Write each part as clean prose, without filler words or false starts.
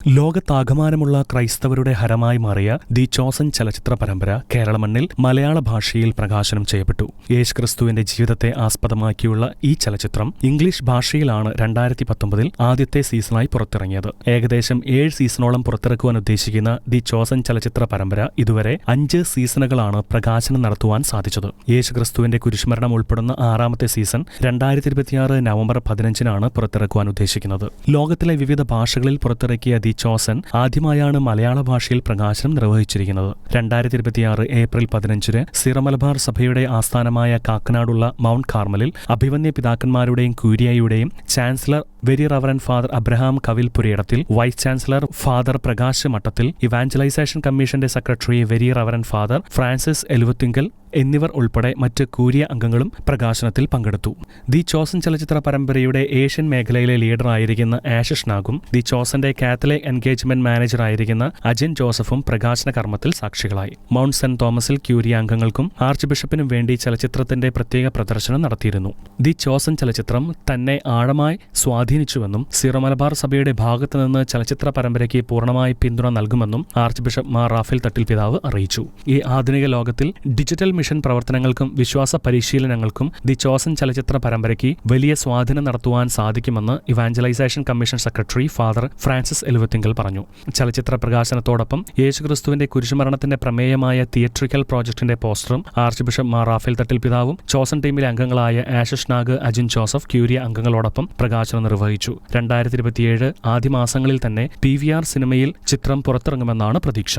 ലോകത്താകമാനമുള്ള ക്രൈസ്തവരുടെ ഹരമായി മാറിയ the chosen ചലച്ചിത്ര പരമ്പര കേരള മണ്ണിൽ മലയാള ഭാഷയിൽ പ്രകാശനം ചെയ്യപ്പെട്ടു. യേശുക്രിസ്തുവിന്റെ ജീവിതത്തെ ആസ്പദമാക്കിയുള്ള ഈ ചലച്ചിത്രം ഇംഗ്ലീഷ് ഭാഷയിലാണ് 2019 ആദ്യത്തെ സീസണായി പുറത്തിറങ്ങിയത്. ഏകദേശം 7 സീസണോളം പുറത്തിറക്കുവാൻ ഉദ്ദേശിക്കുന്ന ദി ചോസൻ ചലച്ചിത്ര പരമ്പര ഇതുവരെ 5 സീസണുകളാണ് പ്രകാശനം നടത്തുവാൻ സാധിച്ചത്. യേശുക്രിസ്തുവിന്റെ കുരിശുമരണം ഉൾപ്പെടുന്ന 6ാമത്തെ സീസൺ 2026 നവംബർ 15-നാണ് പുറത്തിറക്കുവാൻ ഉദ്ദേശിക്കുന്നത്. ലോകത്തിലെ വിവിധ ഭാഷകളിൽ പുറത്തിറക്കിയ ദി ചോസൻ ആദ്യമായാണ് മലയാള ഭാഷയിൽ പ്രകാശനം നിർവഹിച്ചിരിക്കുന്നത്. 2026 ഏപ്രിൽ 15-ന് സിറോ മലബാർ സഭയുടെ ആസ്ഥാനമായ കാക്കനാടുള്ള മൗണ്ട് കാർമലിൽ അഭിവന്യ പിതാക്കന്മാരുടെയും കൂരിയായുടെയും chancellor very reverend father Abraham Kavilpurayidathil, vice chancellor father Prakash Mattathil, evangelization കമ്മീഷന്റെ secretary very reverend father Francis Eluvathingal എന്നിവർ ഉൾപ്പെടെ മറ്റ് കൂരിയ അംഗങ്ങളും പ്രകാശനത്തിൽ പങ്കെടുത്തു. ദി ചോസൻ ചലച്ചിത്ര പരമ്പരയുടെ ഏഷ്യൻ മേഖലയിലെ ലീഡറായിരിക്കുന്ന ആഷിഷ് നാഗും ദി ചോസന്റെ കാത്തലിക് എൻഗേജ്മെന്റ് മാനേജറായിരിക്കുന്ന അജിൻ ജോസഫും പ്രകാശന കർമ്മത്തിൽ സാക്ഷികളായി. മൗണ്ട് സെന്റ് തോമസിൽ ക്യൂരിയ അംഗങ്ങൾക്കും ആർച്ച് ബിഷപ്പിനും വേണ്ടി ചലച്ചിത്രത്തിന്റെ പ്രത്യേക പ്രദർശനം നടത്തിയിരുന്നു. ദി ചോസൻ ചലച്ചിത്രം തന്നെ ആഴമായി സ്വാധീനിച്ചുവെന്നും സിറോ മലബാർ സഭയുടെ ഭാഗത്തുനിന്ന് ചലച്ചിത്ര പരമ്പരയ്ക്ക് പൂർണ്ണമായി പിന്തുണ നൽകുമെന്നും ആർച്ച് ബിഷപ്പ് മാർ റാഫേൽ തട്ടിൽ പിതാവ് അറിയിച്ചു. ഈ ആധുനിക ലോകത്തിൽ ഡിജിറ്റൽ മിഷൻ പ്രവർത്തനങ്ങൾക്കും വിശ്വാസ പരിശീലനങ്ങൾക്കും ദി ചോസൻ ചലച്ചിത്ര പരമ്പരയ്ക്ക് വലിയ സ്വാധീനം നടത്തുവാൻ സാധിക്കുമെന്ന് evangelisation commission secretary father Francis Eluvathingal പറഞ്ഞു. ചലച്ചിത്ര പ്രകാശനത്തോടൊപ്പം യേശുക്രിസ്തുവിന്റെ കുരിശുമരണത്തിന്റെ പ്രമേയമായ തിയേറ്ററിക്കൽ പ്രോജക്ടിന്റെ പോസ്റ്ററും ആർച്ച് ബിഷപ്പ് മാർ റാഫേൽ തട്ടിൽ പിതാവും ചോസൻ ടീമിലെ അംഗങ്ങളായ ആഷിഷ് നാഗ്, അജിൻ ജോസഫ്, ക്യൂരിയ അംഗങ്ങളോടൊപ്പം പ്രകാശനം നിർവഹിച്ചു. 2027 ആദ്യ മാസങ്ങളിൽ തന്നെ PVR സിനിമയിൽ ചിത്രം പുറത്തിറങ്ങുമെന്നാണ് പ്രതീക്ഷ.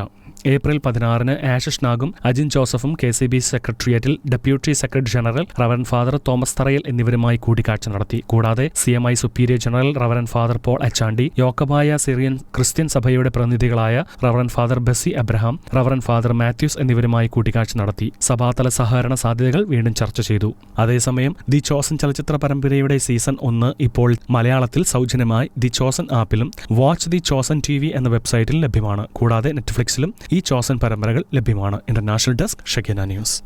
ഏപ്രിൽ 16-ന് ആഷിഷ് നാഗും അജിൻ ജോസഫും KCB സെക്രട്ടേറിയറ്റിൽ deputy secretary general reverend father Thomas Tharayil എന്നിവരുമായി കൂടിക്കാഴ്ച നടത്തി. കൂടാതെ CMI superior general reverend father Paul Achandi, Yakobaya Syrian Christian സഭയുടെ പ്രതിനിധികളായ reverend father Bessy Abraham, reverend father Mathews എന്നിവരുമായി കൂടിക്കാഴ്ച നടത്തി. സഭാതല സഹകരണ സാധ്യതകൾ വീണ്ടും ചർച്ച ചെയ്തു. അതേസമയം ദി ചോസൻ ചലച്ചിത്ര പരമ്പരയുടെ സീസൺ 1 ഇപ്പോൾ മലയാളത്തിൽ സൗജന്യമായി ദി ചോസൻ ആപ്പിലും വാച്ച് ദി ചോസൻ TV എന്ന വെബ്സൈറ്റിൽ ലഭ്യമാണ്. കൂടാതെ നെറ്റ്ഫ്ലിക്സിലും ഈ ചോസൻ പരമ്പരകൾ ലഭ്യമാണ്. International desk, Shekinah news.